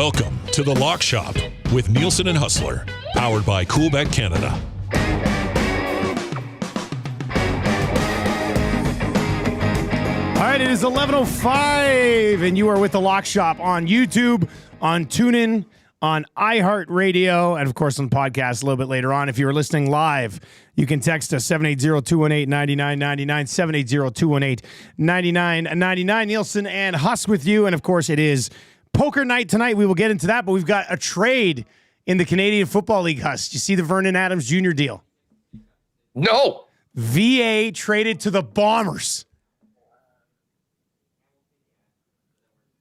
Welcome to The Lock Shop with Nielson and Hustler, powered by Coolbet Canada. All right, it is 11:05, and you are with The Lock Shop on YouTube, on TuneIn, on iHeartRadio, and, of course, on the podcast a little bit later on. If you're listening live, you can text us 780-218-9999, 780-218-9999. Nielson and Huss with you, and, of course, it is poker night tonight. We will get into that, but we've got a trade in the Canadian Football League, Huss. Did you see the Vernon Adams Jr. deal? No. VA traded to the Bombers.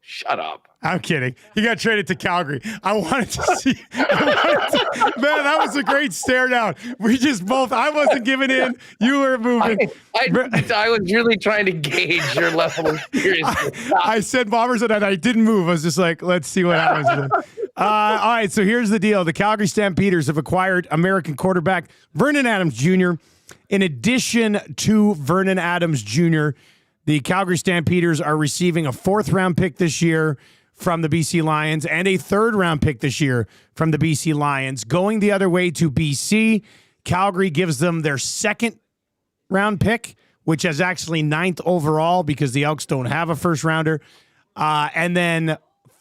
Shut up. I'm kidding. He got traded to Calgary. I wanted to see. Man, that was a great stare down. We just both, I wasn't giving in. You were moving. I was really trying to gauge your level of seriousness. I said Bombers and I didn't move. I was just like, let's see what happens. All right, so here's the deal. The Calgary Stampeders have acquired American quarterback Vernon Adams Jr. In addition to Vernon Adams Jr., the Calgary Stampeders are receiving a 4th-round pick this year from the BC Lions and a 3rd-round pick this year from the BC Lions. Going the other way to BC, Calgary gives them their 2nd-round pick, which is actually 9th overall because the Elks don't have a first-rounder, and then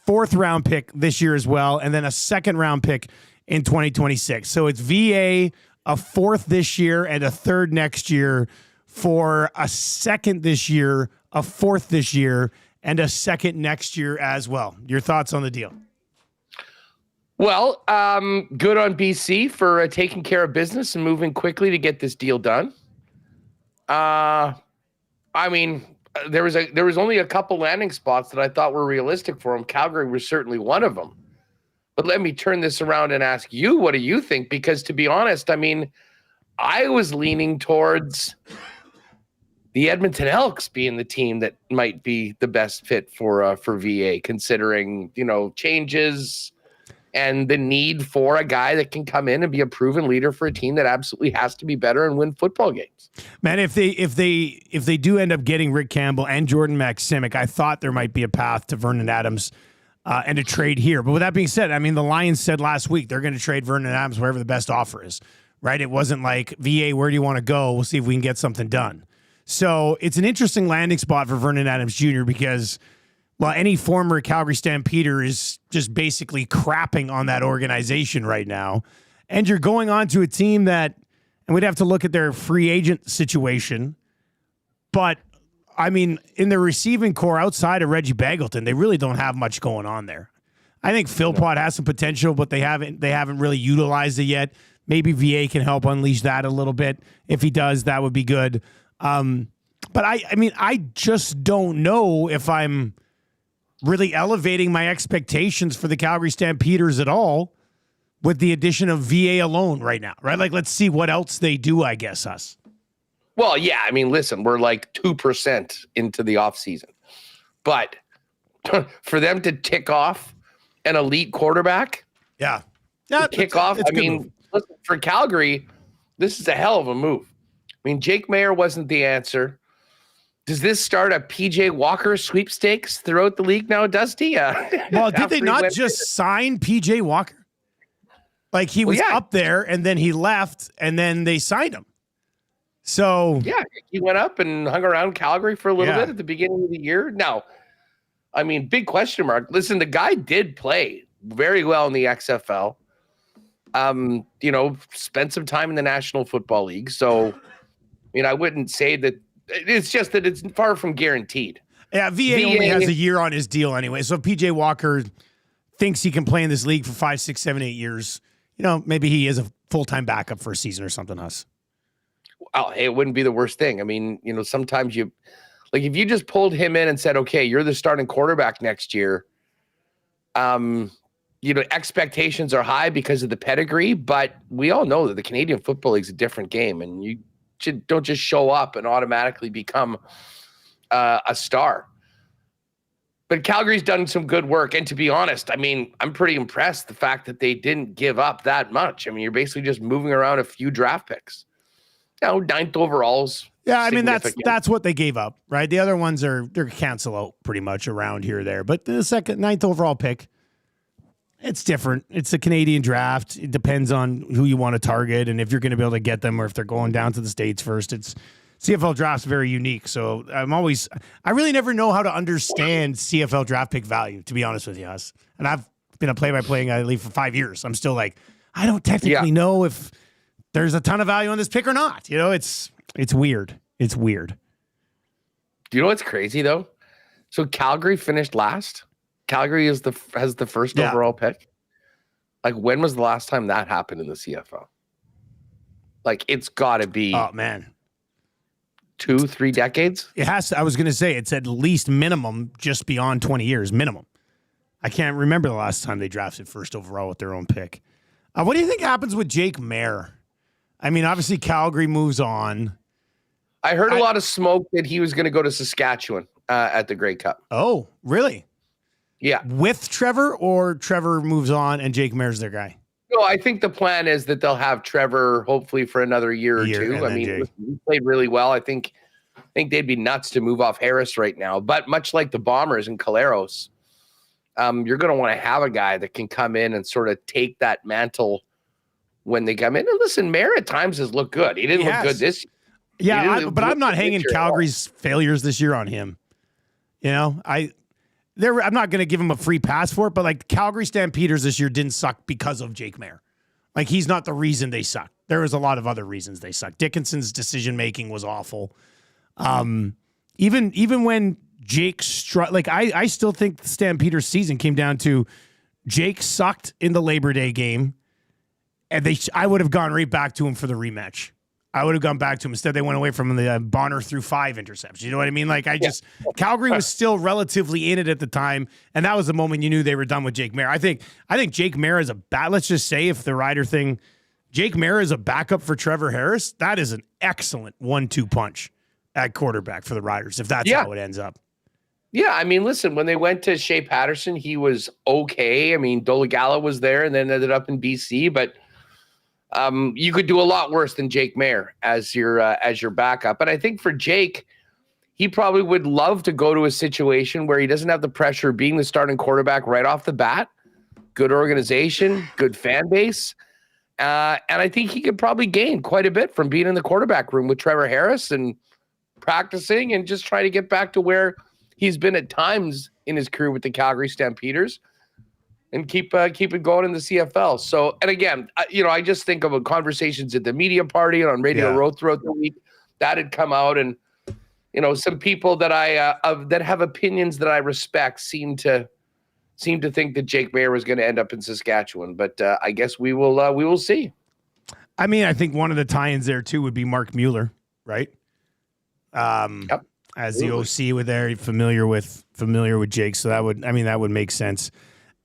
4th-round pick this year as well, and then a 2nd-round pick in 2026. So it's VA, a 4th this year, and a 3rd next year, for a 2nd this year, a 4th this year, and a 2nd next year as well. Your thoughts on the deal? Well, good on BC for taking care of business and moving quickly to get this deal done. I mean, there was only a couple landing spots that I thought were realistic for him. Calgary was certainly one of them. But let me turn this around and ask you, what do you think? Because to be honest, I mean, I was leaning towards the Edmonton Elks being the team that might be the best fit for VA, considering, changes and the need for a guy that can come in and be a proven leader for a team that absolutely has to be better and win football games. Man, if they do end up getting Rick Campbell and Jordan Maximic, I thought there might be a path to Vernon Adams and a trade here. But with that being said, I mean, the Lions said last week they're going to trade Vernon Adams wherever the best offer is, right? It wasn't like, VA, where do you want to go? We'll see if we can get something done. So it's an interesting landing spot for Vernon Adams Jr. because, well, any former Calgary Stampeder is just basically crapping on that organization right now. And you're going on to a team that, and we'd have to look at their free agent situation, but, I mean, in the receiving core outside of Reggie Bagleton, they really don't have much going on there. I think Philpott has some potential, but they haven't really utilized it yet. Maybe VA can help unleash that a little bit. If he does, that would be good. But I mean, I just don't know if I'm really elevating my expectations for the Calgary Stampeders at all with the addition of VA alone right now, right? Like, let's see what else they do, I guess, us. Well, yeah, I mean, listen, we're like 2% into the offseason. But for them to tick off an elite quarterback, kick off, I mean, listen, for Calgary, this is a hell of a move. I mean, Jake Mayer wasn't the answer. Does this start a PJ Walker sweepstakes throughout the league now, Dusty? Well, did they not just sign PJ Walker? Like, he was up there, and then he left, and then they signed him. So yeah, he went up and hung around Calgary for a little bit at the beginning of the year. Now, I mean, big question mark. Listen, the guy did play very well in the XFL. Spent some time in the National Football League. So, I wouldn't say that. It's just that it's far from guaranteed. Yeah, VA only has a year on his deal anyway. So if PJ Walker thinks he can play in this league for 5, 6, 7, 8 years, maybe he is a full-time backup for a season or something, Huss. Oh, hey, it wouldn't be the worst thing. I mean, sometimes if you just pulled him in and said, okay, you're the starting quarterback next year, expectations are high because of the pedigree, but we all know that the Canadian Football League is a different game, and you don't just show up and automatically become a star. But Calgary's done some good work. And to be honest, I mean, I'm pretty impressed the fact that they didn't give up that much. I mean, you're basically just moving around a few draft picks. 9th overalls. Yeah, I mean, that's what they gave up, right? The other ones they're cancel out pretty much around here or there. But the 9th overall pick, It's different. It's a Canadian draft. It depends on who you want to target and if you're going to be able to get them or if they're going down to the States first. It's CFL draft's very unique. So I really never know how to understand CFL draft pick value, to be honest with you, Huss. And I've been a play-by-play guy league for 5 years. I'm still like, I don't technically know if there's a ton of value on this pick or not. You know, it's weird. It's weird. Do you know what's crazy though? So Calgary finished last. Calgary has the first overall pick. Like, when was the last time that happened in the CFL? Like, it's got to be 2-3 decades. It has to. I was going to say it's at least minimum just beyond 20 years minimum. I can't remember the last time they drafted first overall with their own pick. What do you think happens with Jake Maier? I mean, obviously Calgary moves on. I heard a lot of smoke that he was going to go to Saskatchewan at the Grey Cup. Oh, really? Yeah. With Trevor, or Trevor moves on and Jake Maier's their guy? No, I think the plan is that they'll have Trevor hopefully for another year or two. I mean, he played really well. I think they'd be nuts to move off Harris right now. But much like the Bombers and Caleros, you're going to want to have a guy that can come in and sort of take that mantle when they come in. And listen, Maier at times has looked good. He didn't look good this year. Yeah, but I'm not hanging Calgary's failures this year on him. You know, I'm not going to give him a free pass for it, but like Calgary Stampeders this year didn't suck because of Jake Maier. Like, he's not the reason they suck. There was a lot of other reasons they suck. Dickinson's decision-making was awful. Even when Jake I still think the Stampeders season came down to Jake sucked in the Labor Day game, and I would have gone right back to him for the rematch. I would have gone back to him. Instead, they went away from the Bonner through 5 interceptions. You know what I mean? Like, Calgary was still relatively in it at the time, and that was the moment you knew they were done with Jake Maier. I think Jake Maier is let's just say, if the Ryder thing, Jake Maier is a backup for Trevor Harris, that is an excellent 1-2 punch at quarterback for the Riders, if that's how it ends up. Yeah, I mean, listen, when they went to Shea Paterson, he was okay. I mean, Dolegala was there and then ended up in BC, but you could do a lot worse than Jake Maier as your backup. And I think for Jake, he probably would love to go to a situation where he doesn't have the pressure of being the starting quarterback right off the bat. Good organization, good fan base. And I think he could probably gain quite a bit from being in the quarterback room with Trevor Harris and practicing and just try to get back to where he's been at times in his career with the Calgary Stampeders and keep it going in the CFL. So, and again, I just think of conversations at the media party and on Radio Row throughout the week that had come out, and some people that that have opinions that I respect seem to think that Jake Maier was going to end up in Saskatchewan. But I guess we will see. I mean, I think one of the tie-ins there too would be Mark Mueller, right? As the OC with there, familiar with Jake, so that would make sense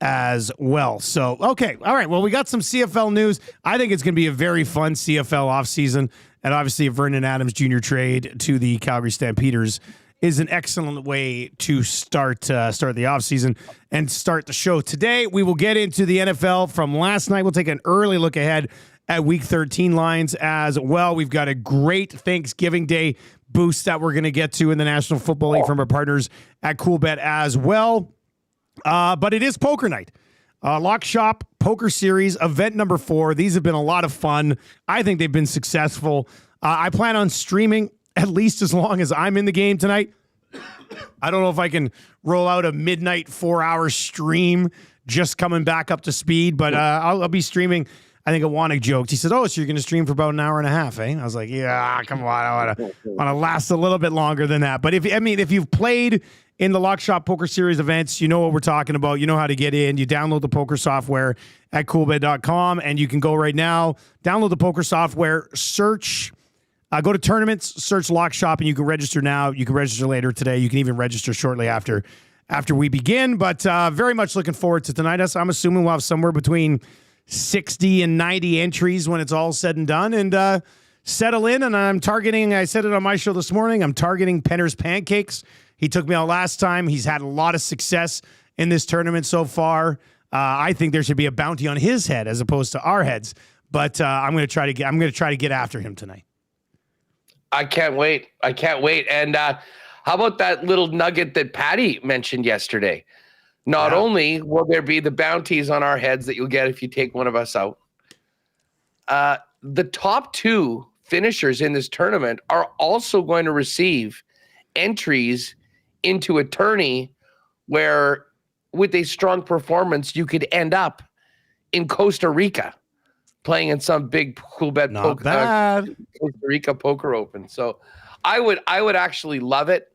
as well. So, okay. All right. Well, we got some CFL news. I think it's going to be a very fun CFL offseason. And obviously, a Vernon Adams Jr. trade to the Calgary Stampeders is an excellent way to start the offseason and start the show. Today, we will get into the NFL from last night. We'll take an early look ahead at Week 13 lines as well. We've got a great Thanksgiving Day boost that we're going to get to in the National Football League from our partners at Coolbet as well. But it is poker night. Lock Shop Poker Series, event number 4. These have been a lot of fun. I think they've been successful. I plan on streaming at least as long as I'm in the game tonight. I don't know if I can roll out a midnight 4-hour stream just coming back up to speed, but I'll be streaming. I think Awanik joked. He said, "Oh, so you're going to stream for about an hour and a half, eh?" I was like, "Yeah, come on. I want to last a little bit longer than that." But if you've played in the Lock Shop Poker Series events, you know what we're talking about. You know how to get in. You download the poker software at coolbet.com, and you can go right now, download the poker software, search, go to tournaments, search Lock Shop, and you can register now. You can register later today. You can even register shortly after we begin. But very much looking forward to tonight. I'm assuming we'll have somewhere between 60 and 90 entries when it's all said and done, and settle in. And I'm targeting, I said it on my show this morning, I'm targeting Penner's Pancakes. He took me out last time. He's had a lot of success in this tournament so far. I think there should be a bounty on his head as opposed to our heads, but I'm going to try to get after him tonight. I can't wait. And how about that little nugget that Patty mentioned yesterday? Not only will there be the bounties on our heads that you'll get if you take one of us out, the top 2 finishers in this tournament are also going to receive entries into a tourney where, with a strong performance, you could end up in Costa Rica playing in some big Coolbet Costa Rica Poker Open. So I would actually love it.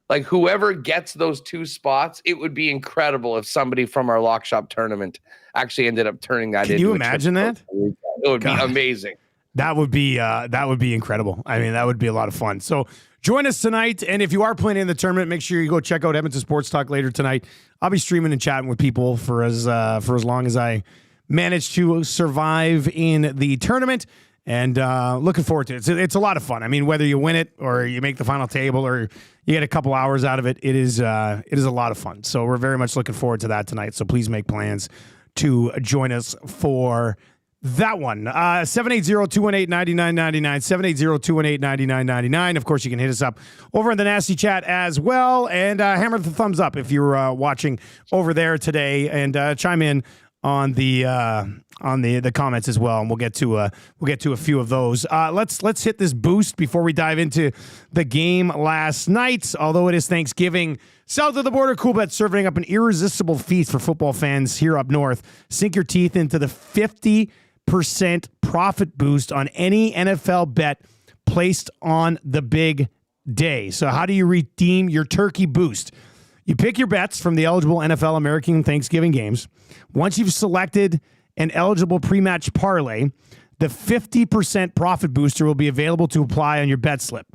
Like, whoever gets those 2 spots, it would be incredible if somebody from our Lock Shop tournament actually ended up turning that into. Can you imagine that? It would be amazing. That would be incredible. I mean, that would be a lot of fun. So join us tonight, and if you are playing in the tournament, make sure you go check out Edmonton Sports Talk later tonight. I'll be streaming and chatting with people for as long as I manage to survive in the tournament, and looking forward to it. It's a lot of fun. I mean, whether you win it or you make the final table or you get a couple hours out of it, it is a lot of fun. So we're very much looking forward to that tonight. So please make plans to join us for that one. 780-218-9999, 780-218-9999. Of course, you can hit us up over in the Nasty Chat as well, and hammer the thumbs up if you're watching over there today, and chime in on the comments as well, and we'll get to a few of those. Let's hit this boost before we dive into the game last night. Although it is Thanksgiving, south of the border, Coolbet serving up an irresistible feast for football fans here up north. Sink your teeth into the 50% profit boost on any NFL bet placed on the big day. So how do you redeem your turkey boost? You pick your bets from the eligible NFL American Thanksgiving games. Once you've selected an eligible pre-match parlay, the 50% profit booster will be available to apply on your bet slip.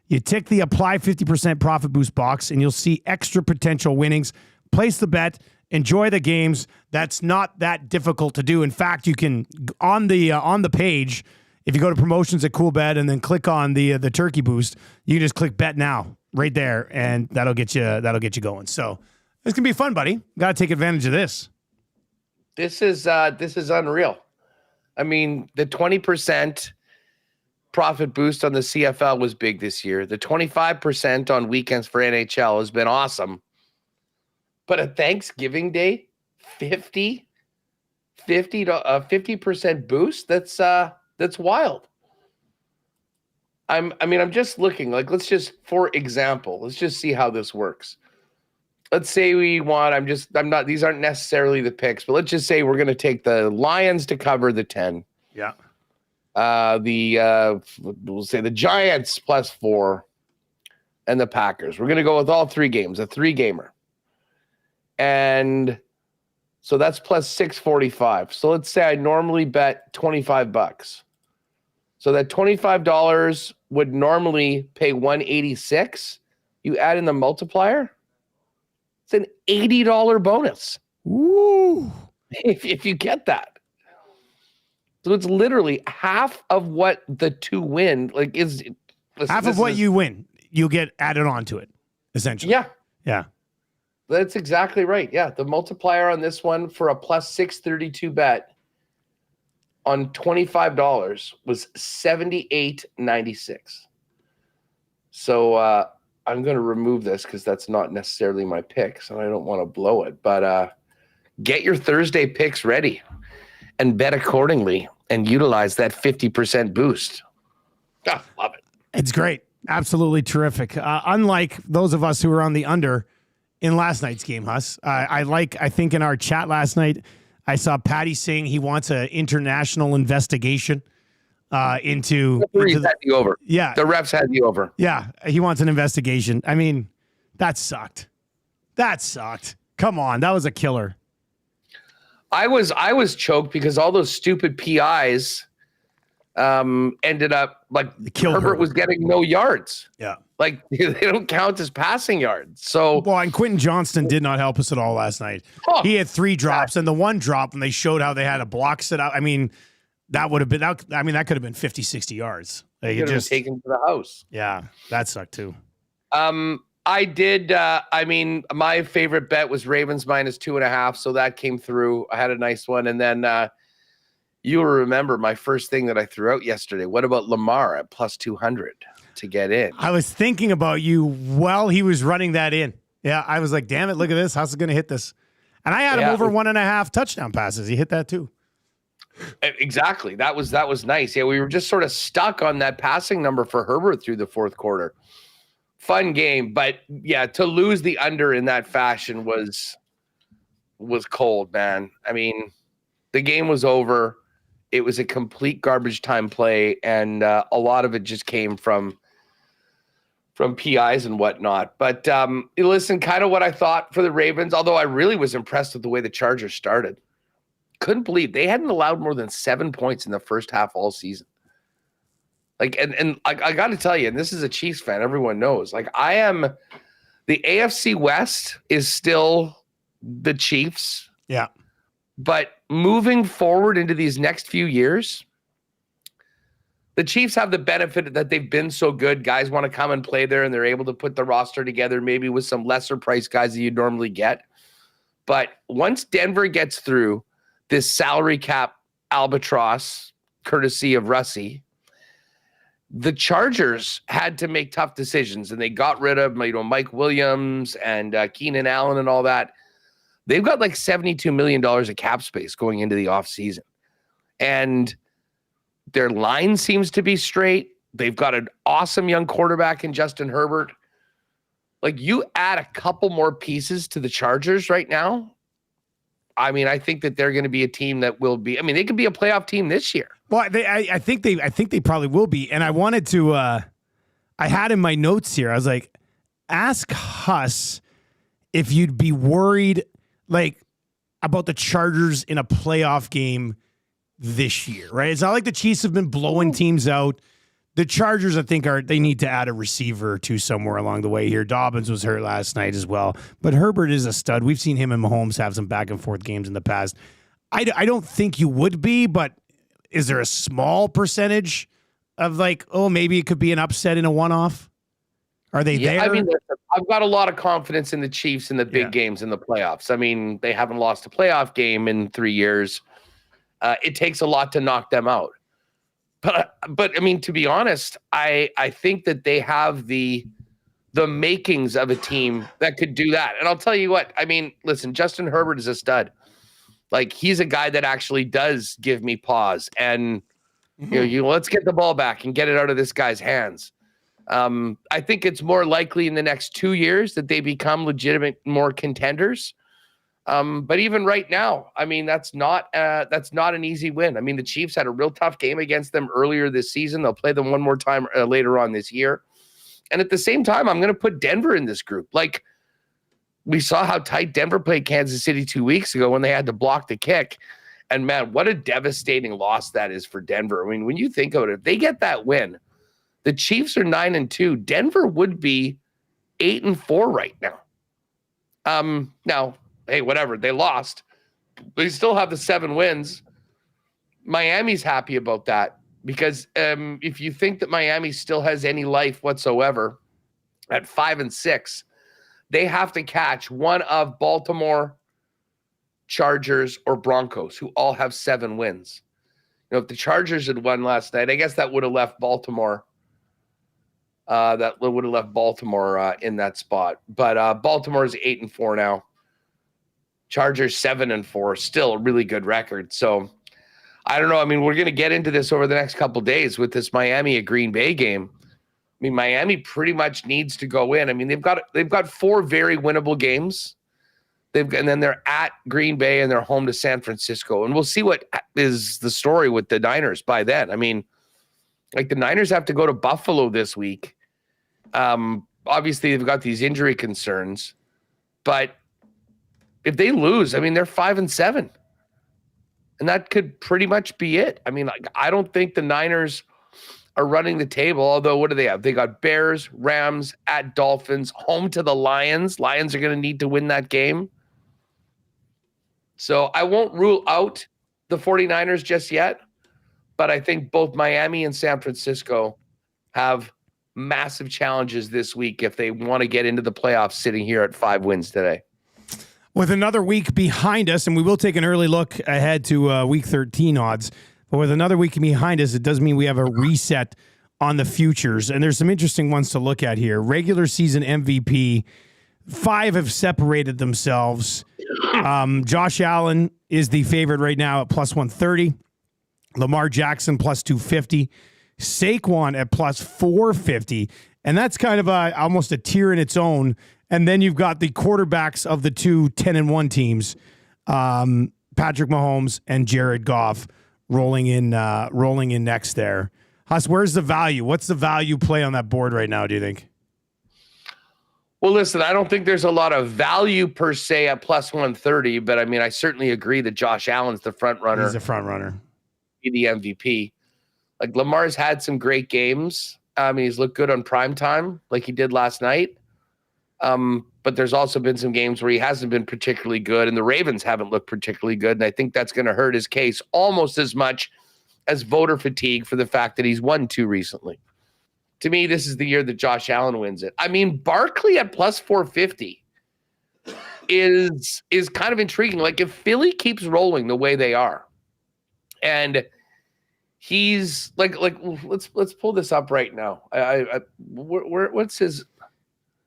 You tick the apply 50% profit boost box and you'll see extra potential winnings. Place the bet, enjoy the games. That's not that difficult to do. In fact, you can on the page, if you go to promotions at Coolbet and then click on the turkey boost, you can just click bet now right there, and that'll get you going. So it's gonna be fun, buddy. Got to take advantage of this. This is unreal. I mean, the 20% profit boost on the CFL was big this year. The 25% on weekends for NHL has been awesome. But a Thanksgiving Day, 50% boost, that's wild. I'm just looking, like, let's just, for example, let's just see how this works. Let's say these aren't necessarily the picks, but let's just say we're going to take the Lions to cover the 10. Yeah. We'll say the Giants +4 and the Packers. We're going to go with all 3 games, a 3-gamer. And so that's +645. So let's say I normally bet $25. So that $25 would normally pay $186. You add in the multiplier, it's an $80 bonus. Ooh. If you get that. So it's literally half of what the 2 win, like, is half of what you win, you'll get added on to it, essentially. Yeah. Yeah. That's exactly right. Yeah. The multiplier on this one for a +632 bet on $25 was $78.96. So I'm going to remove this because that's not necessarily my pick, so I don't want to blow it. But get your Thursday picks ready and bet accordingly and utilize that 50% boost. Oh, love it. It's great. Absolutely terrific. Unlike those of us who were on the under in last night's game, Huss. I think in our chat last night, I saw Patty saying he wants an international investigation into had you over. Yeah. The refs had you over. Yeah. He wants an investigation. I mean, that sucked. Come on. That was a killer. I was choked because all those stupid PIs ended up, like, Herbert was getting no yards. Yeah. Like, they don't count as passing yards. So, well, and Quentin Johnston did not help us at all last night. He had 3 drops, and the one drop when they showed how they had a block set out. I mean, that would have been. that could have been 50, 60 yards. Like, it just taken to the house. Yeah, that sucked too. I did. My favorite bet was Ravens -2.5, so that came through. I had a nice one, and then you'll remember my first thing that I threw out yesterday. What about Lamar at +200 to get in? I was thinking about you while he was running that in Yeah, I was like, damn it, look at this. How's it going to hit this? And I had him over 1.5 touchdown passes. He hit that too. Exactly. That was nice. Yeah, we were just sort of stuck on that passing number for Herbert through the fourth quarter. Fun game, but yeah, to lose the under in that fashion was cold, man. I mean, the game was over. It was a complete garbage time play, and a lot of it just came from PIs and whatnot. But listen, kind of what I thought for the Ravens, although I really was impressed with the way the Chargers started. Couldn't believe they hadn't allowed more than 7 points in the first half all season. Like, and I got to tell you, and this is a Chiefs fan, everyone knows, like the AFC West is still the Chiefs. Yeah. But moving forward into these next few years, the Chiefs have the benefit that they've been so good. Guys want to come and play there, and they're able to put the roster together, maybe with some lesser price guys that you normally get. But once Denver gets through this salary cap albatross, courtesy of Russie, the Chargers had to make tough decisions, and they got rid of Mike Williams and Keenan Allen and all that. They've got like $72 million of cap space going into the offseason. And their line seems to be straight. They've got an awesome young quarterback in Justin Herbert. Like, you add a couple more pieces to the Chargers right now, I mean, I think that they're going to be a team that will be. I mean, they could be a playoff team this year. Well, I think they probably will be. And I wanted to. I had in my notes here. I was like, ask Huss if you'd be worried, like, about the Chargers in a playoff game this year, right? It's not like the Chiefs have been blowing teams out. The Chargers, I think, they need to add a receiver or two somewhere along the way here. Dobbins was hurt last night as well. But Herbert is a stud. We've seen him and Mahomes have some back and forth games in the past. I don't think you would be, but is there a small percentage of like, oh, maybe it could be an upset in a one-off? Are they there? I mean, I've got a lot of confidence in the Chiefs in the big games in the playoffs. I mean, they haven't lost a playoff game in 3 years. It takes a lot to knock them out. But I mean, to be honest, I think that they have the makings of a team that could do that. And I'll tell you what, I mean, listen, Justin Herbert is a stud. Like, he's a guy that actually does give me pause. And let's get the ball back and get it out of this guy's hands. I think it's more likely in the next 2 years that they become legitimate more contenders. But even right now, I mean, that's not an easy win. I mean, the Chiefs had a real tough game against them earlier this season. They'll play them one more time later on this year. And at the same time, I'm going to put Denver in this group. Like, we saw how tight Denver played Kansas City 2 weeks ago when they had to block the kick. And man, what a devastating loss that is for Denver. I mean, when you think of it, if they get that win, the Chiefs are 9-2. Denver would be 8-4 right now. Now, hey, whatever, they lost. They still have the 7 wins. Miami's happy about that because if you think that Miami still has any life whatsoever at 5-6, they have to catch one of Baltimore, Chargers, or Broncos, who all have 7 wins. If the Chargers had won last night, I guess that would have left Baltimore. That would have left Baltimore in that spot. But Baltimore is 8-4 now. Chargers 7-4, still a really good record. So I don't know. I mean, we're going to get into this over the next couple of days with this Miami at Green Bay game. I mean, Miami pretty much needs to go in. I mean, they've got 4 very winnable games. And then they're at Green Bay and they're home to San Francisco. And we'll see what is the story with the Niners by then. I mean, like, the Niners have to go to Buffalo this week. Obviously, they've got these injury concerns, but if they lose, I mean, they're 5-7, and that could pretty much be it. I mean, like, I don't think the Niners are running the table. Although, what do they have? They got Bears, Rams, at Dolphins, home to the Lions. Lions are going to need to win that game. So I won't rule out the 49ers just yet, but I think both Miami and San Francisco have massive challenges this week if they want to get into the playoffs sitting here at 5 wins today. With another week behind us, and we will take an early look ahead to week 13 odds, but with another week behind us, it does mean we have a reset on the futures, and there's some interesting ones to look at here. Regular season MVP, 5 have separated themselves. Josh Allen is the favorite right now at plus 130. Lamar Jackson plus 250. Saquon at plus 450. And that's kind of almost a tier in its own. And then you've got the quarterbacks of the two 10-1 teams, Patrick Mahomes and Jared Goff, rolling in next there. Huss, where's the value? What's the value play on that board right now, do you think? Well, listen, I don't think there's a lot of value per se at plus 130, but I mean, I certainly agree that Josh Allen's the front runner. He's the front runner. Be the MVP. Like, Lamar's had some great games. I mean, he's looked good on prime time like he did last night. But there's also been some games where he hasn't been particularly good, and the Ravens haven't looked particularly good. And I think that's going to hurt his case almost as much as voter fatigue for the fact that he's won 2 recently. To me, this is the year that Josh Allen wins it. I mean, Barkley at plus 450 is kind of intriguing. Like, if Philly keeps rolling the way they are, and he's like let's pull this up right now. What's his?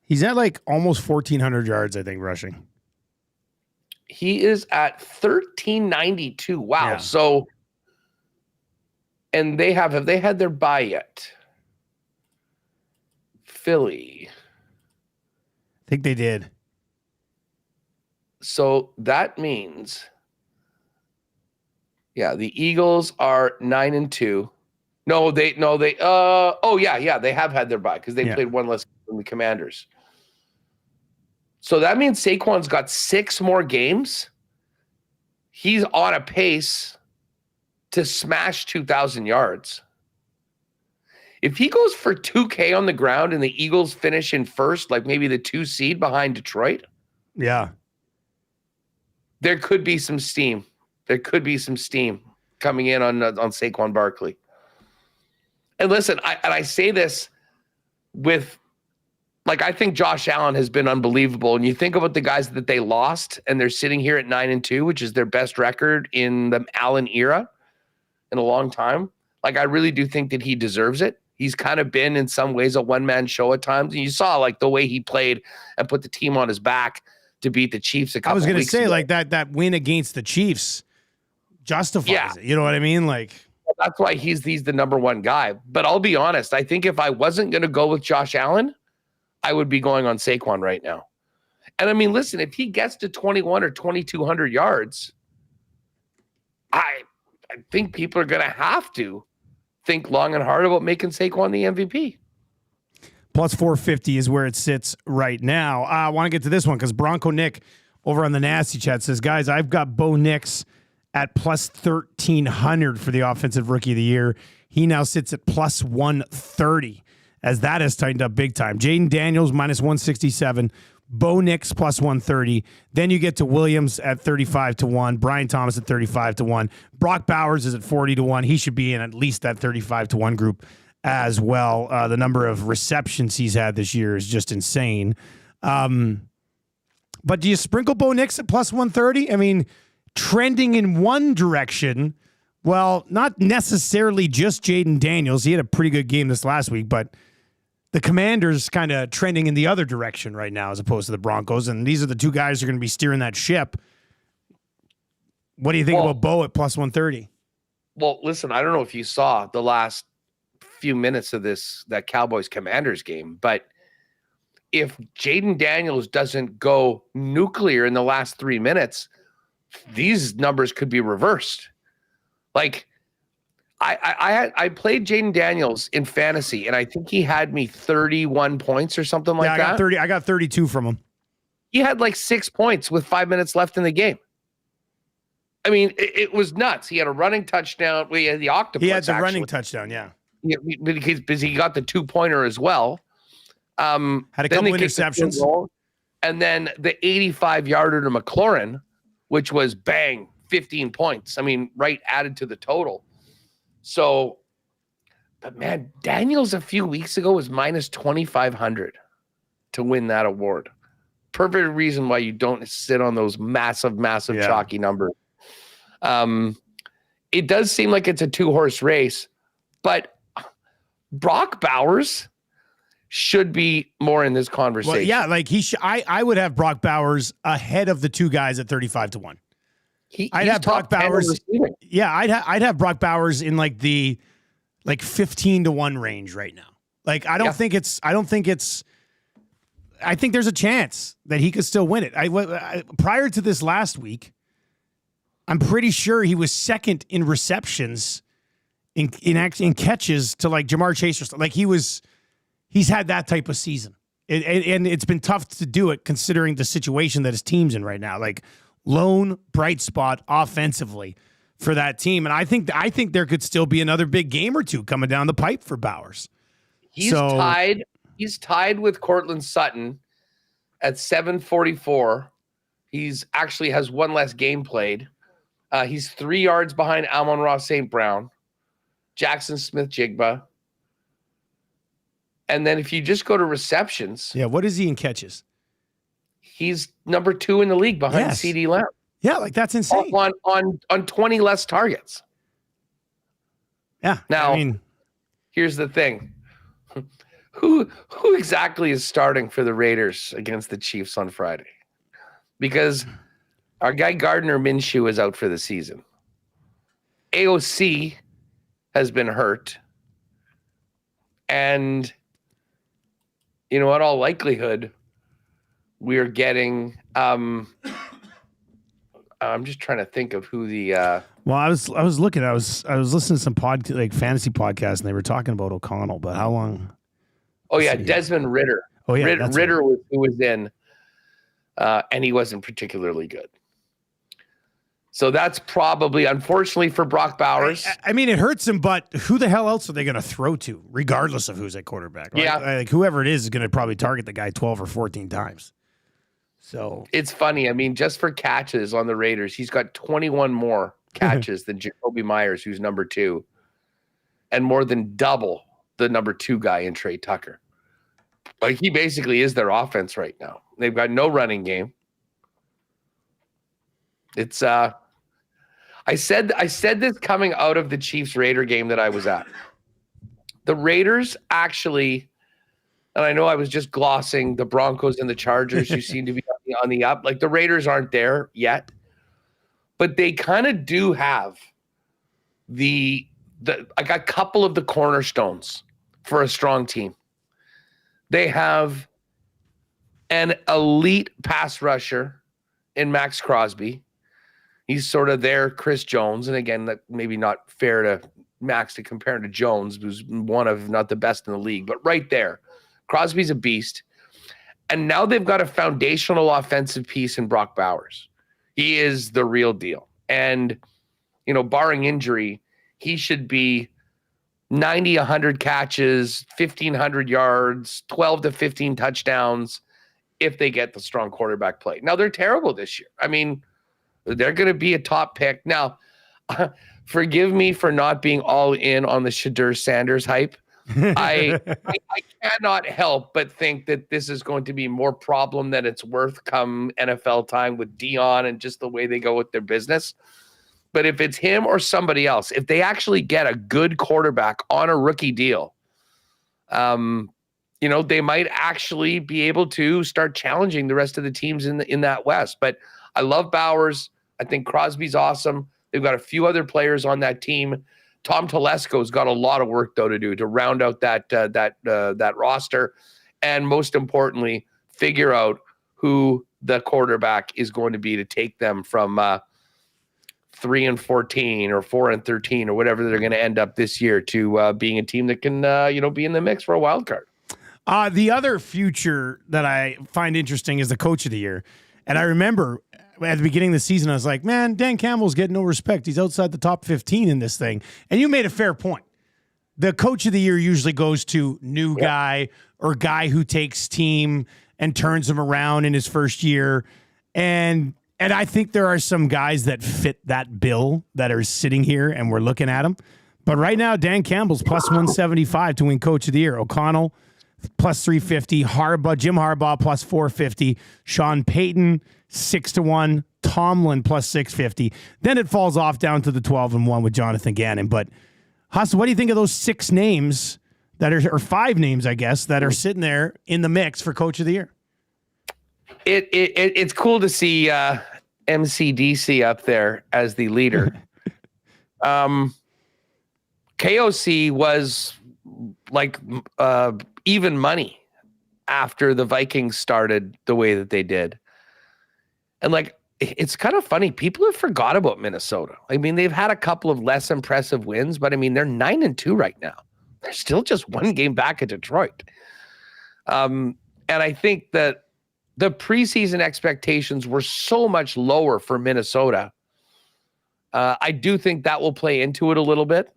He's at like almost 1,400 yards, I think, rushing. He is at 1,392. Wow. Yeah. So, and have they had their bye yet? Philly. I think they did. So that means, yeah, the Eagles are 9-2. They have had their bye because they played one less than the Commanders. So that means Saquon's got 6 more games. He's on a pace to smash 2,000 yards. If he goes for 2K on the ground and the Eagles finish in first, like maybe the 2 seed behind Detroit, yeah, there could be some steam. There could be some steam coming in on Saquon Barkley. And listen, I say this with, like, I think Josh Allen has been unbelievable. And you think about the guys that they lost, and they're sitting here at 9-2, which is their best record in the Allen era in a long time. Like, I really do think that he deserves it. He's kind of been, in some ways, a one-man show at times. And you saw, like, the way he played and put the team on his back to beat the Chiefs a couple weeks ago. I was going to say, like, that win against the Chiefs justifies it. You know what I mean? Like, that's why he's the number one guy. But I'll be honest, I think if I wasn't going to go with Josh Allen, I would be going on Saquon right now. And I mean, listen, if he gets to 21 or 2,200 yards, I think people are going to have to think long and hard about making Saquon the MVP. Plus 450 is where it sits right now. I want to get to this one because Bronco Nick over on the Nasty Chat says, guys, I've got Bo Nix at plus 1,300 for the Offensive Rookie of the Year. He now sits at plus 130 as that has tightened up big time. Jaden Daniels minus 167. Bo Nix plus 130. Then you get to Williams at 35-1. Brian Thomas at 35-1. Brock Bowers is at 40-1. He should be in at least that 35-1 group as well. The number of receptions he's had this year is just insane. But do you sprinkle Bo Nix at plus 130? I mean, trending in one direction. Well, not necessarily just Jaden Daniels. He had a pretty good game this last week, but the Commanders kind of trending in the other direction right now as opposed to the Broncos. And these are the two guys who are going to be steering that ship. What do you think about Bo at plus 130? Well, listen, I don't know if you saw the last few minutes of that Cowboys Commanders game, but if Jaden Daniels doesn't go nuclear in the last 3 minutes, these numbers could be reversed. Like, I played Jaden Daniels in fantasy, and I think he had me 31 points or something like that. I got 32 from him. He had like 6 points with 5 minutes left in the game. I mean, it was nuts. He had a running touchdown. He had the octopus. He had the running touchdown, yeah. Because he got the 2-pointer as well. Had a couple interceptions. And then the 85-yarder to McLaurin, which was bang, 15 points. I mean, right added to the total. So, but man, Daniels a few weeks ago was minus 2,500 to win that award. Perfect reason why you don't sit on those massive chalky numbers. It does seem like it's a 2-horse race, but Brock Bowers should be more in this conversation. Well, yeah, like I would have Brock Bowers ahead of the two guys at 35-1. I'd have Brock Bowers. Yeah, I'd have Brock Bowers in like the 15-1 range right now. Like I think there's a chance that he could still win it. Prior to this last week, I'm pretty sure he was second in receptions in catches to like Jamar Chase or stuff. Like he's had that type of season. And it's been tough to do it considering the situation that his team's in right now. Like lone bright spot offensively for that team. And I think there could still be another big game or two coming down the pipe for Bowers. He's tied with Cortland Sutton at 744. He's actually has one less game played. He's 3 yards behind Amon-Ra St. Brown, Jackson Smith-Jigba. And then if you just go to receptions. Yeah, what is he in catches? He's number 2 in the league behind CD Lamb. Yeah, like that's insane. On 20 less targets. Yeah. Now, here's the thing. Who exactly is starting for the Raiders against the Chiefs on Friday? Because our guy Gardner Minshew is out for the season. AOC has been hurt. And in all likelihood, we're getting I'm just trying to think of who the well, I was looking, I was listening to some fantasy podcasts, and they were talking about O'Connell, but how long? Oh yeah, Desmond Ritter. Oh yeah, Ritter was who was in, and he wasn't particularly good. So that's probably, unfortunately for Brock Bowers. I mean, it hurts him, but who the hell else are they going to throw to, regardless of who's at quarterback? Right? Yeah, like whoever it is going to probably target the guy 12 or 14 times. So it's funny. I mean, just for catches on the Raiders, he's got 21 more catches than Jacoby Myers, who's number 2, and more than double the number 2 guy in Trey Tucker. Like he basically is their offense right now. They've got no running game. It's I said this coming out of the Chiefs Raider game that I was at. The Raiders actually, and I know I was just glossing the Broncos and the Chargers, who seem to be on the up. Like the Raiders aren't there yet, but they kind of do have the like a couple of the cornerstones for a strong team. They have an elite pass rusher in Max Crosby. He's sort of their Chris Jones. And again, that maybe not fair to Max to compare him to Jones, who's one of not the best in the league, but right there, Crosby's a beast. And now they've got a foundational offensive piece in Brock Bowers. He is the real deal. And, barring injury, he should be 90, 100 catches, 1,500 yards, 12 to 15 touchdowns if they get the strong quarterback play. Now, they're terrible this year. I mean, they're going to be a top pick. Now, forgive me for not being all in on the Shadur Sanders hype. I cannot help but think that this is going to be more problem than it's worth come NFL time with Dion and just the way they go with their business. But if it's him or somebody else, if they actually get a good quarterback on a rookie deal, they might actually be able to start challenging the rest of the teams in that West. But I love Bowers. I think Crosby's awesome. They've got a few other players on that team. Tom Telesco's got a lot of work though to do to round out that roster, and most importantly, figure out who the quarterback is going to be to take them from 3-14 or 4-13 or whatever they're going to end up this year to being a team that can be in the mix for a wild card. The other future that I find interesting is the coach of the year. And I remember at the beginning of the season, I was like, man, Dan Campbell's getting no respect. He's outside the top 15 in this thing. And you made a fair point. The coach of the year usually goes to new guy or guy who takes team and turns them around in his first year. And I think there are some guys that fit that bill that are sitting here and we're looking at them. But right now, Dan Campbell's plus 175 to win coach of the year. O'Connell plus 350, Jim Harbaugh plus 450, Sean Payton 6-1, Tomlin plus 650. Then it falls off down to the 12-1 with Jonathan Gannon. But Huss, what do you think of those 6 names that are, or 5 names, I guess, that are sitting there in the mix for Coach of the Year. It's cool to see MCDC up there as the leader. KOC was like even money after the Vikings started the way that they did. And like, it's kind of funny. People have forgot about Minnesota. I mean, they've had a couple of less impressive wins, but I mean, they're 9-2 right now. They're still just 1 game back at Detroit. And I think that the preseason expectations were so much lower for Minnesota. I do think that will play into it a little bit.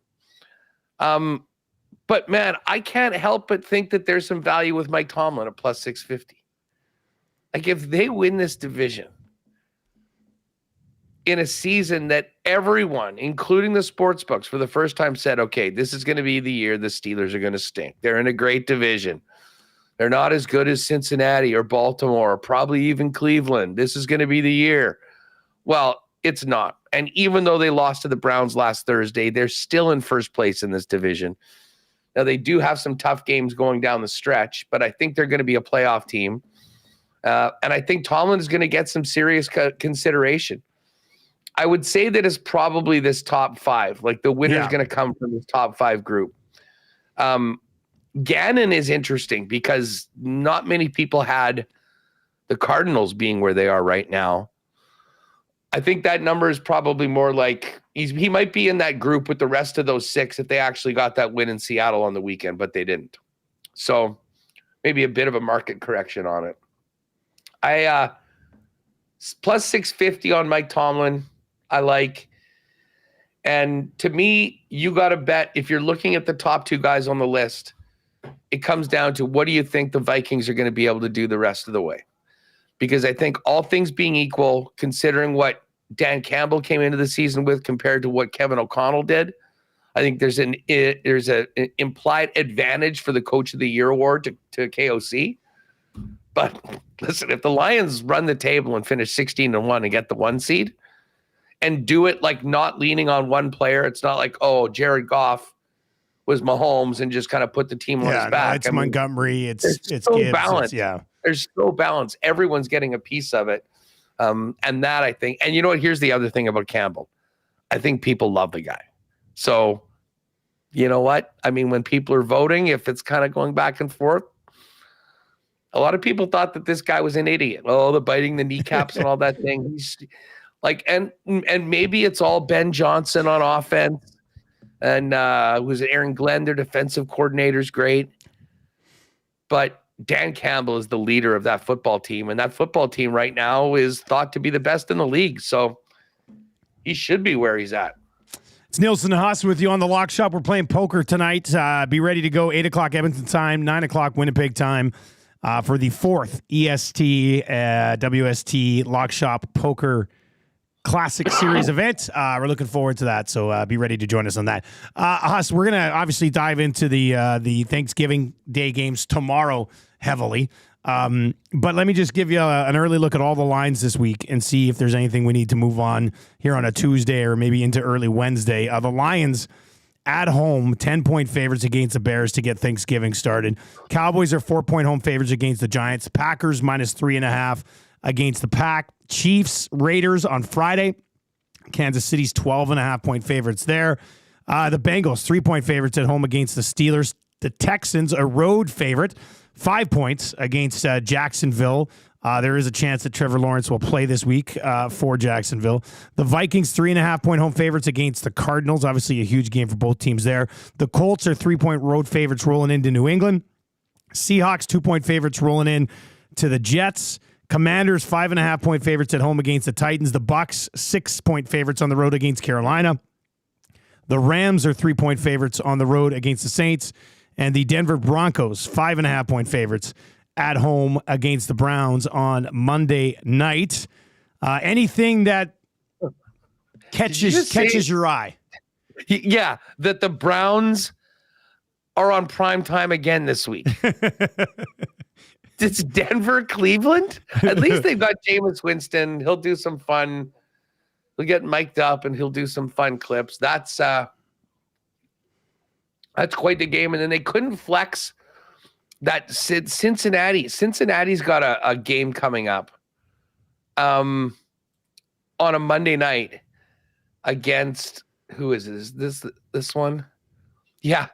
But man, I can't help but think that there's some value with Mike Tomlin at plus 650. Like if they win this division in a season that everyone, including the sports books, for the first time said, okay, this is going to be the year the Steelers are going to stink. They're in a great division. They're not as good as Cincinnati or Baltimore, or probably even Cleveland. This is going to be the year. Well, it's not. And even though they lost to the Browns last Thursday, they're still in first place in this division. Now, they do have some tough games going down the stretch, but I think they're going to be a playoff team. And I think Tomlin is going to get some serious consideration. I would say that it's probably this top 5. Like the winner's going to come from this top 5 group. Gannon is interesting because not many people had the Cardinals being where they are right now. I think that number is probably more like he might be in that group with the rest of those 6 if they actually got that win in Seattle on the weekend, but they didn't. So maybe a bit of a market correction on it. I plus 650 on Mike Tomlin. I like. And to me, you got to bet if you're looking at the top 2 guys on the list, it comes down to what do you think the Vikings are going to be able to do the rest of the way? Because I think all things being equal, considering what Dan Campbell came into the season with compared to what Kevin O'Connell did, I think there's an implied advantage for the Coach of the Year award to KOC. But listen, if the Lions run the table and finish 16-1 and get the 1 seed and do it like not leaning on one player, it's not like, oh, Jared Goff was Mahomes and just kind of put the team on his back. No, it's Montgomery. It's so Gibbs. balanced. There's no balance. Everyone's getting a piece of it. And that I think, and you know what, here's the other thing about Campbell. I think people love the guy. So, you know what? I mean, when people are voting, if it's kind of going back and forth, a lot of people thought that this guy was an idiot. Oh, the biting the kneecaps and all that thing. He's like, and maybe it's all Ben Johnson on offense. And was Aaron Glenn, their defensive coordinator, is great. But Dan Campbell is the leader of that football team. And that football team right now is thought to be the best in the league. So he should be where he's at. It's Nielsen and Haas with you on the Lock Shop. We're playing poker tonight. Be ready to go 8 o'clock Edmonton time, 9 o'clock Winnipeg time for the 4th EST WST Lock Shop Poker Classic Series event. We're looking forward to that, so be ready to join us on that. Haas, we're going to obviously dive into the Thanksgiving Day games tomorrow heavily. But let me just give you an early look at all the lines this week and see if there's anything we need to move on here on a Tuesday or maybe into early Wednesday. The Lions at home, 10-point favorites against the Bears to get Thanksgiving started. Cowboys are 4-point home favorites against the Giants. Packers -3.5 against the Pack. Chiefs, Raiders on Friday. Kansas City's 12.5-point favorites there. The Bengals, 3-point favorites at home against the Steelers. The Texans, a road favorite, 5 points against Jacksonville. There is a chance that Trevor Lawrence will play this week for Jacksonville. The Vikings, 3.5-point home favorites against the Cardinals. Obviously a huge game for both teams there. The Colts are 3-point road favorites rolling into New England. Seahawks, 2-point favorites rolling in to the Jets. Commanders, 5.5-point favorites at home against the Titans. The Bucks, 6-point favorites on the road against Carolina. The Rams are 3-point favorites on the road against the Saints. And the Denver Broncos, 5.5-point favorites at home against the Browns on Monday night. Anything that catches your eye? Yeah, that the Browns are on prime time again this week. It's Denver, Cleveland. At least they've got Jameis Winston. He'll do some fun. He'll get mic'd up and he'll do some fun clips. That's That's quite the game. And then they couldn't flex that Cincinnati. Cincinnati's got a game coming up on a Monday night against, who is this one? Yeah.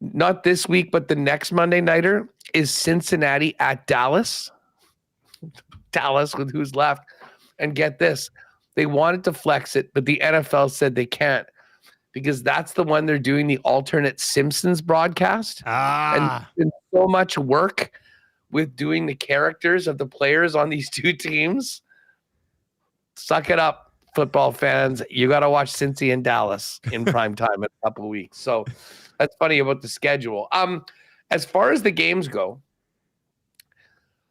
Not this week, but the next Monday nighter is Cincinnati at Dallas. Dallas with who's left. And get this, they wanted to flex it, but the NFL said they can't because that's the one they're doing the alternate Simpsons broadcast. And there's been so much work with doing the characters of the players on these two teams. Suck it up, football fans. You got to watch Cincy and Dallas in prime time in a couple of weeks. So that's funny about the schedule. As far as the games go,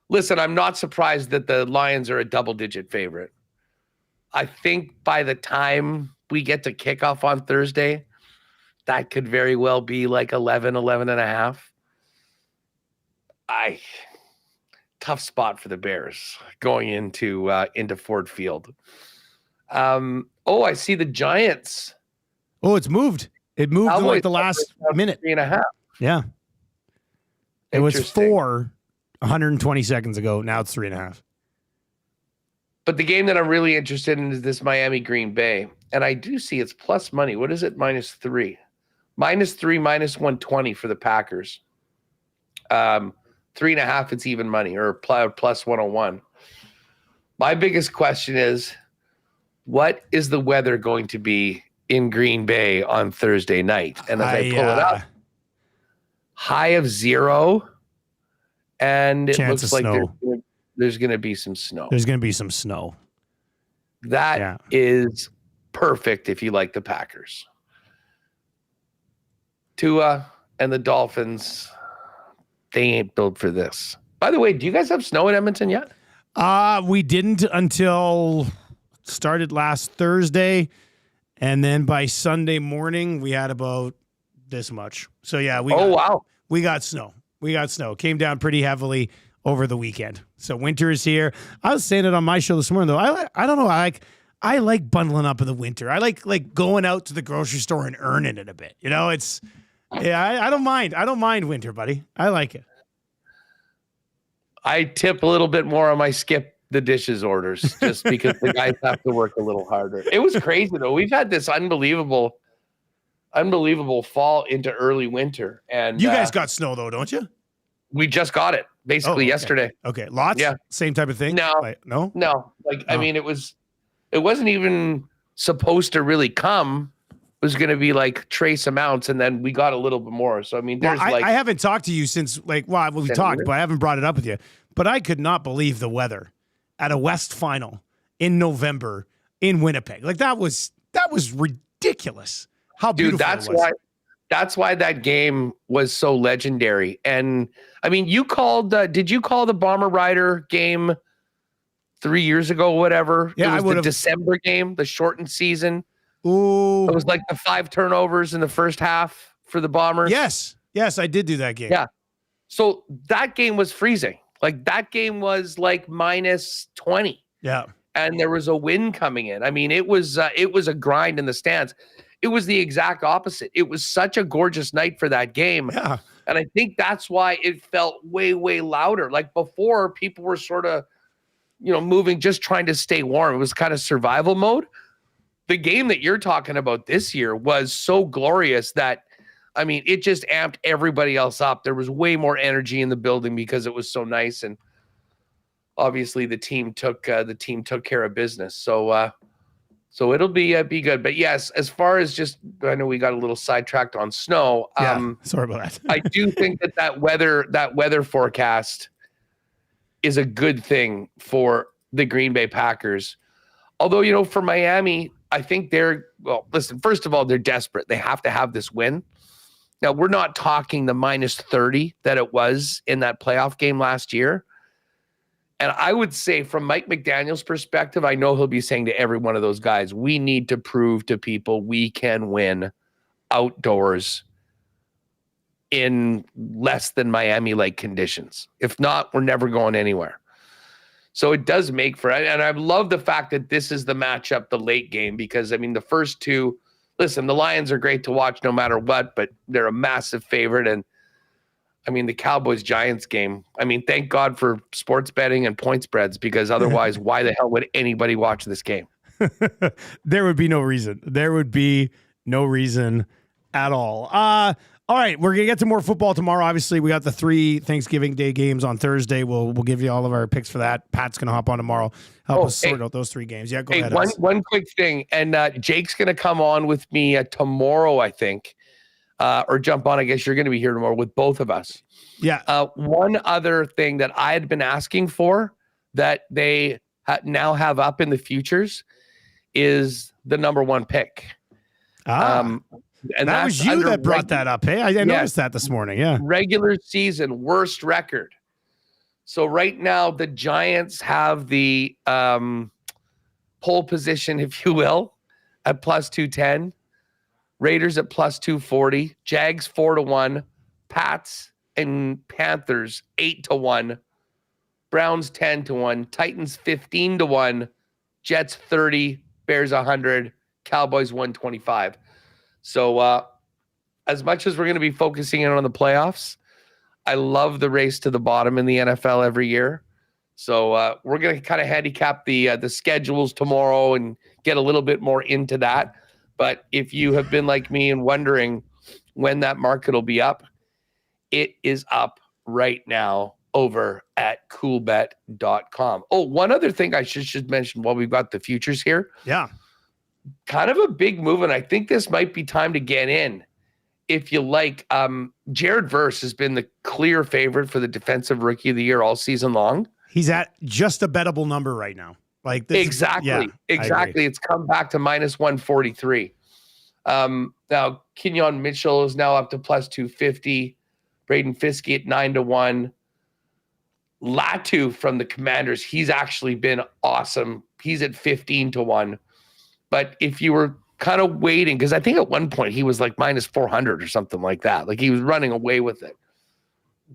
listen, I'm not surprised that the Lions are a double-digit favorite. I think by the time we get to kickoff on Thursday, that could very well be like 11 and a half. Tough spot for the Bears going into Ford Field. I see the Giants. Oh, it's moved. It moved in like the last minute. 3.5. Yeah. It was 4 120 seconds ago. Now it's 3.5. But the game that I'm really interested in is this Miami Green Bay. And I do see it's plus money. What is it? -3. -3, -120 for the Packers. 3.5, it's even money, or plus 101. My biggest question is, what is the weather going to be in Green Bay on Thursday night? And as I pull it up, high of 0, and it looks like there's going to be some snow. There's going to be some snow. That is perfect if you like the Packers. Tua and the Dolphins, they ain't built for this. By the way, do you guys have snow in Edmonton yet? We didn't until started last Thursday, and then by Sunday morning we had about this much. So yeah, we got snow. We got snow. It came down pretty heavily over the weekend. So winter is here. I was saying it on my show this morning though. I don't know. I like bundling up in the winter. I like going out to the grocery store and earning it a bit. You know, I don't mind. I don't mind winter, buddy. I like it. I tip a little bit more on my skip the dishes orders just because the guys have to work a little harder. It was crazy though. We've had this unbelievable fall into early winter. And you guys got snow though, don't you? We just got it basically yesterday. Okay. Lots? Yeah. Same type of thing? No. I mean, it wasn't even supposed to really come. It was going to be like trace amounts, and then we got a little bit more. So, I mean, I haven't talked to you since we talked, but I haven't brought it up with you. But I could not believe the weather at a West final in November in Winnipeg. Like that was ridiculous. How beautiful it was. That's why that game was so legendary. And I mean, did you call the Bomber Rider game 3 years ago, whatever? Yeah, it was the December game, the shortened season. Ooh. It was like the 5 turnovers in the first half for the Bombers. Yes, I did do that game. Yeah. So that game was freezing. Like that game was like -20. Yeah. And there was a wind coming in. I mean, it was a grind in the stands. It was the exact opposite. It was such a gorgeous night for that game. Yeah. And I think that's why it felt way, way louder. Like before, people were sort of, moving, just trying to stay warm. It was kind of survival mode. The game that you're talking about this year was so glorious that, I mean, it just amped everybody else up. There was way more energy in the building because it was so nice. And obviously the team took care of business. So it'll be good. But yes, as far as I know we got a little sidetracked on snow. Sorry about that. I do think that weather forecast is a good thing for the Green Bay Packers. Although, for Miami, I think listen, first of all, they're desperate. They have to have this win. Now, we're not talking the -30 that it was in that playoff game last year. And I would say from Mike McDaniel's perspective, I know he'll be saying to every one of those guys, we need to prove to people we can win outdoors in less than Miami-like conditions. If not, we're never going anywhere. So it does make for it. And I love the fact that this is the matchup, the late game, because, I mean, the first two, listen, the Lions are great to watch no matter what, but they're a massive favorite. And I mean, the Cowboys-Giants game, I mean, thank God for sports betting and point spreads, because otherwise, why the hell would anybody watch this game? There would be no reason. There would be no reason at all. All right, we're going to get to more football tomorrow. Obviously, we got the 3 Thanksgiving Day games on Thursday. We'll give you all of our picks for that. Pat's going to hop on tomorrow, help us sort out those 3 games. Yeah, go ahead. One quick thing, and Jake's going to come on with me tomorrow, I think, or jump on. I guess you're going to be here tomorrow with both of us. Yeah. One other thing that I had been asking for that they now have up in the futures is the number 1 pick. And that was you that brought that up. Hey, I noticed that this morning. Yeah. Regular season worst record. So right now the Giants have the pole position, if you will, at plus 210. Raiders at plus 240. Jags 4-1. Pats and Panthers 8-1. Browns 10-1. Titans 15-1. Jets 30. Bears 100. Cowboys 125. So as much as we're going to be focusing in on the playoffs, I love the race to the bottom in the NFL every year. So we're going to kind of handicap the schedules tomorrow and get a little bit more into that. But if you have been like me and wondering when that market will be up, it is up right now over at coolbet.com. Oh, one other thing I should mention while we've got the futures here. Yeah. Kind of a big move, and I think this might be time to get in. If you like, Jared Verse has been the clear favorite for the defensive rookie of the year all season long. He's at just a bettable number right now. Like this exactly. It's come back to minus 143. Now Kenyon Mitchell is now up to plus 250. Braden Fiske at 9-1. Latu from the Commanders, he's actually been awesome. He's at 15-1. But if you were kind of waiting, because I think at one point he was like minus 400 or something like that. Like he was running away with it.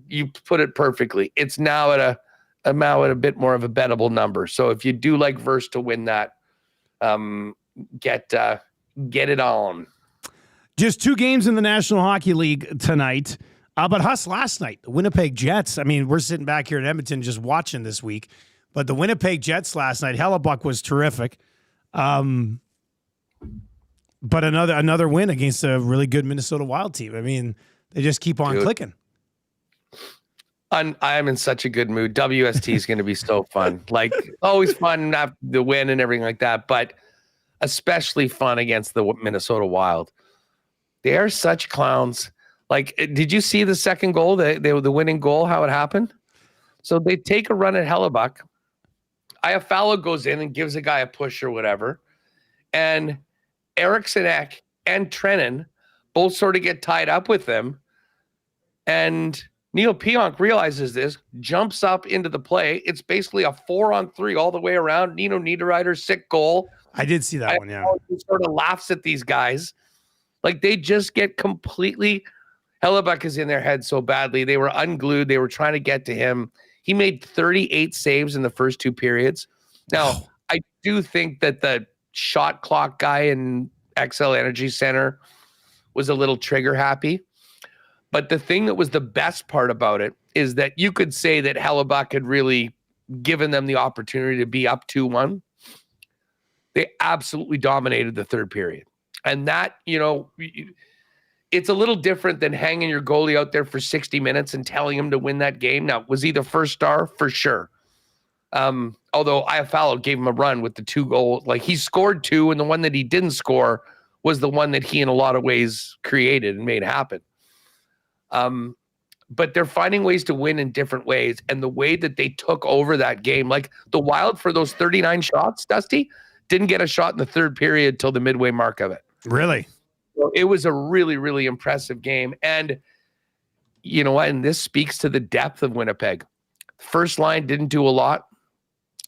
You put it perfectly. It's now at a bit more of a bettable number. So if you do like Verse to win that, get it on. Just 2 games in the National Hockey League tonight. But Huss, last night, the Winnipeg Jets. I mean, we're sitting back here in Edmonton just watching this week. But the Winnipeg Jets last night, Hellebuck was terrific. But another win against a really good Minnesota Wild team. I mean, they just keep on clicking. I am in such a good mood. WST is going to be so fun. Like, always fun not the win and everything like that, but especially fun against the Minnesota Wild. They are such clowns. Like, did you see the second goal, the winning goal, how it happened? So they take a run at Hellebuck. Iafallo goes in and gives a guy a push or whatever. And Eriksson Ek and Trennan both sort of get tied up with them. And Neil Pionk realizes this, jumps up into the play. It's basically a 4-on-3 all the way around. Nino Niederreiter, sick goal. I did see that one, yeah. He sort of laughs at these guys. Like, they just get completely... Hellebuck is in their head so badly. They were unglued. They were trying to get to him. He made 38 saves in the first 2 periods. Now, I do think that the shot clock guy in XL Energy Center was a little trigger happy. But the thing that was the best part about it is that you could say that Hellebuck had really given them the opportunity to be up 2-1. They absolutely dominated the third period. And that, it's a little different than hanging your goalie out there for 60 minutes and telling him to win that game. Now, was he the first star? For sure. Although Iafallo gave him a run with the 2 goals. Like, he scored 2, and the one that he didn't score was the one that he, in a lot of ways, created and made happen. But they're finding ways to win in different ways. And the way that they took over that game, like the Wild for those 39 shots, Dusty, didn't get a shot in the third period till the midway mark of it. Really? So it was a really, really impressive game. And you know what? And this speaks to the depth of Winnipeg. First line didn't do a lot.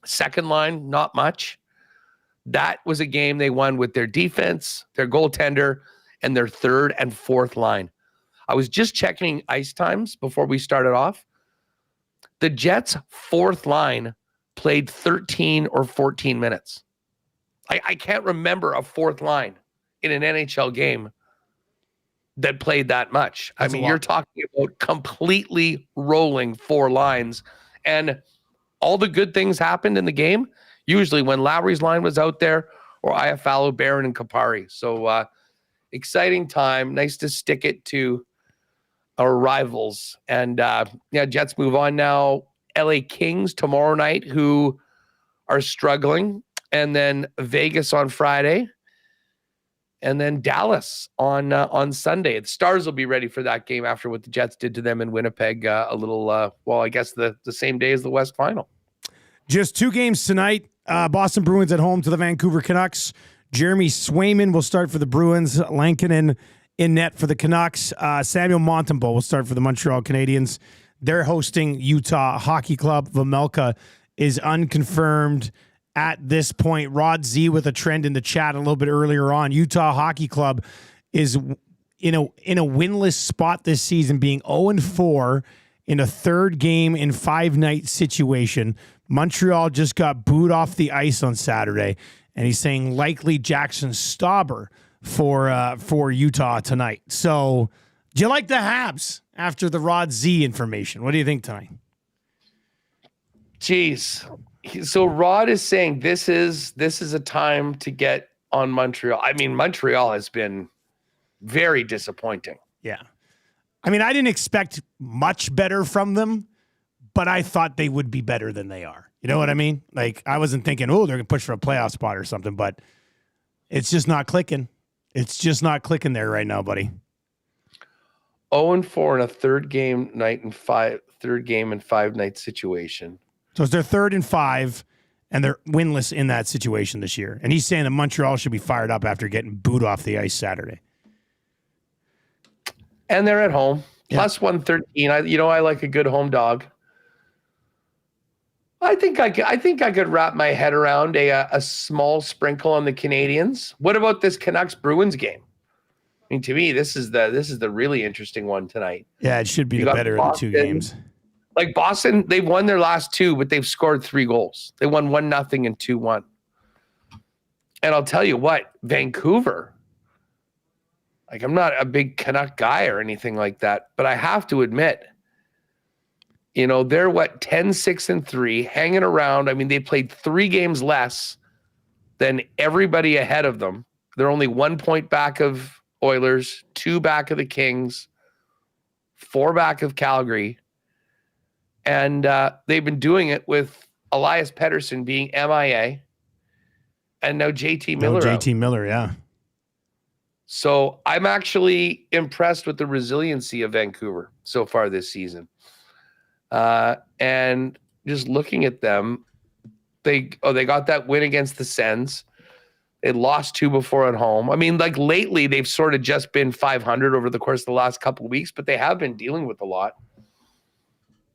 Second line, not much. That was a game they won with their defense, their goaltender, and their third and fourth line. I was just checking ice times before we started off. The Jets' fourth line played 13 or 14 minutes. I can't remember a fourth line in an NHL game that played that much. That's I mean, you're talking about completely rolling 4 lines, and all the good things happened in the game, usually when Lowry's line was out there or Iafallo, Barron, and Kapari. So exciting time. Nice to stick it to our rivals. And Jets move on now. LA Kings tomorrow night, who are struggling. And then Vegas on Friday. And then Dallas on Sunday. The Stars will be ready for that game after what the Jets did to them in Winnipeg I guess the same day as the West Final. Just 2 games tonight. Boston Bruins at home to the Vancouver Canucks. Jeremy Swayman will start for the Bruins. Lankinen in net for the Canucks. Samuel Montembeault will start for the Montreal Canadiens. They're hosting Utah Hockey Club. Vamelka is unconfirmed at this point. Rod Z with a trend in the chat a little bit earlier on. Utah Hockey Club is in a winless spot this season, being 0-4 in a 3rd game in 5-night situation. Montreal just got booed off the ice on Saturday, and he's saying likely Jackson Stauber for Utah tonight. So, do you like the Habs after the Rod Z information? What do you think tonight? Jeez. So Rod is saying this is a time to get on Montreal. I mean, Montreal has been very disappointing. Yeah. I mean, I didn't expect much better from them, but I thought they would be better than they are. You know what I mean? Like, I wasn't thinking, oh, they're going to push for a playoff spot or something, but it's just not clicking. It's just not clicking there right now, buddy. 0-4 in a 3rd game and 5-night situation. So it's their 3rd and 5, and they're winless in that situation this year. And he's saying that Montreal should be fired up after getting booed off the ice Saturday. And they're at home. Plus 113. I like a good home dog. I think I could wrap my head around a small sprinkle on the Canadians. What about this Canucks Bruins game? I mean, to me, this is the really interesting one tonight. Yeah, it should be the better of the 2 games. Like Boston, they've won their last 2, but they've scored 3 goals. They won 1-0 and 2-1. And I'll tell you what, Vancouver, like, I'm not a big Canuck guy or anything like that, but I have to admit, they're 10-6-3, hanging around. I mean, they played 3 games less than everybody ahead of them. They're only 1 point back of Oilers, 2 back of the Kings, 4 back of Calgary. And they've been doing it with Elias Paterson being MIA, and now JT Miller. JT Miller, yeah. So I'm actually impressed with the resiliency of Vancouver so far this season. And just looking at them, they got that win against the Sens. They lost 2 before at home. I mean, like, lately they've sort of just been 500 over the course of the last couple of weeks, but they have been dealing with a lot.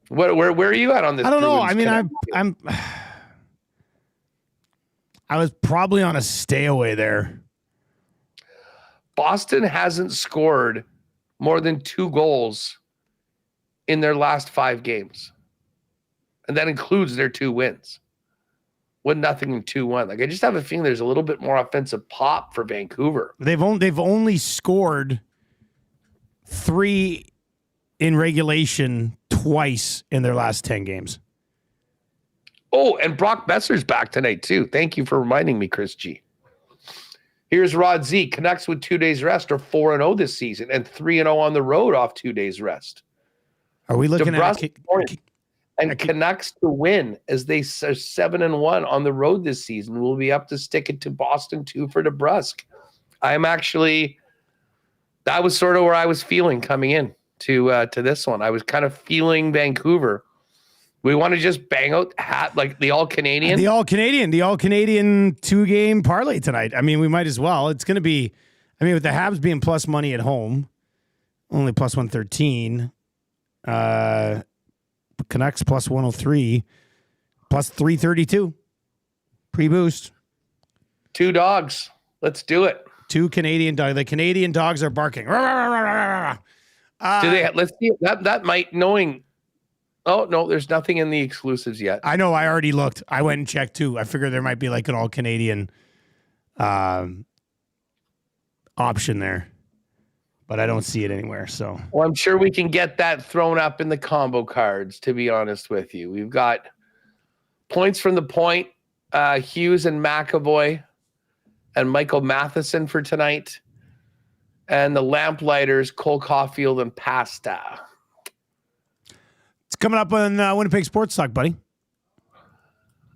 Where are you at on this? I don't know. I mean, I was probably on a stay away there. Boston hasn't scored more than 2 goals in their last 5 games. And that includes their 2 wins. 1-0 and 2-1. Like, I just have a feeling there's a little bit more offensive pop for Vancouver. They've only scored 3 in regulation twice in their last 10 games. Oh, and Brock Besser's back tonight too. Thank you for reminding me, Chris G. Here's Rod Z. Canucks with 2 days rest are 4-0 this season and 3-0 on the road off 2 days rest. Are we looking at and Canucks to win as they are 7-1 on the road this season? Will be up to stick it to Boston 2 for DeBrusk. That was sort of where I was feeling coming in to this one. I was kind of feeling Vancouver. We want to just bang out like the all-Canadian. The all-Canadian 2-game parlay tonight. I mean, we might as well. It's going to be, with the Habs being plus money at home, only plus 113. Canucks plus 103, plus 332. Pre-boost. 2 dogs. Let's do it. 2 Canadian dogs. The Canadian dogs are barking. Do they? Let's see. That might knowing. Oh no, there's nothing in the exclusives yet. I know. I already looked. I went and checked too. I figured there might be like an all Canadian option there, but I don't see it anywhere. So, well, I'm sure we can get that thrown up in the combo cards, to be honest with you. We've got points from the point, Hughes and McAvoy and Michael Matheson for tonight. And the Lamplighters, Cole Caulfield and Pasta. it's coming up on Winnipeg Sports Talk, buddy.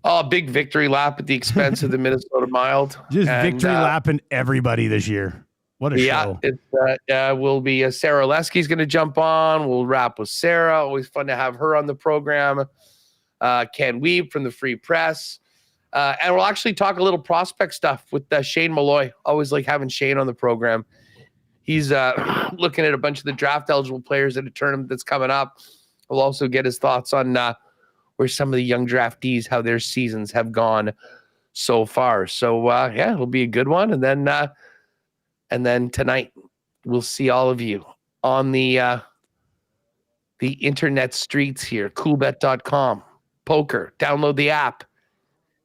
Oh, big victory lap at the expense of the Minnesota Mild. Just victory lapping everybody this year. What a show. It will be Sarah Lesky's going to jump on. We'll wrap with Sarah. Always fun to have her on the program. Ken Weeb from the Free Press. And we'll actually talk a little prospect stuff with Shane Malloy. Always like having Shane on the program. He's looking at a bunch of the draft eligible players at a tournament that's coming up. We'll also get his thoughts on where some of the young draftees, how their seasons have gone so far. So it'll be a good one. And then tonight we'll see all of you on the internet streets here. Coolbet.com, poker, download the app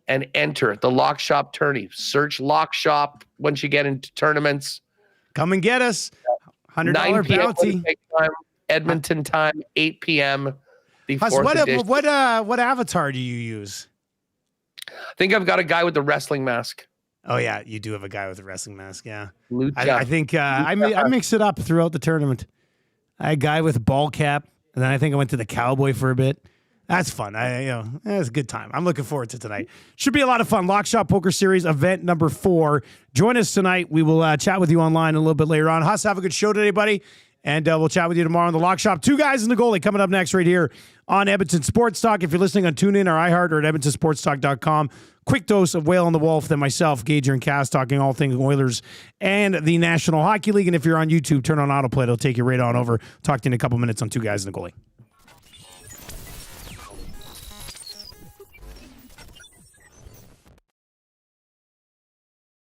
and enter the Lock Shop tourney. Search Lock Shop once you get into tournaments. Come and get us. $100 bounty. Time, Edmonton time, 8 p.m. Huss, what avatar do you use? I think I've got a guy with the wrestling mask. Oh, yeah, you do have a guy with a wrestling mask, yeah. I think I mix it up throughout the tournament. I had a guy with a ball cap, and then I think I went to the cowboy for a bit. That's fun. It's a good time. I'm looking forward to tonight. Should be a lot of fun. Lock Shop Poker Series event number 4. Join us tonight. We will chat with you online a little bit later on. Huss, have a good show today, buddy. And we'll chat with you tomorrow on the Lock Shop. 2 guys in the goalie coming up next right here on Edmonton Sports Talk. If you're listening on TuneIn or iHeart or at EdmontonSportsTalk.com, quick dose of Whale on the Wolf, then myself, Gager and Cass, talking all things Oilers and the National Hockey League. And if you're on YouTube, turn on autoplay. It'll take you right on over. Talk to you in a couple minutes on 2 guys in the goalie.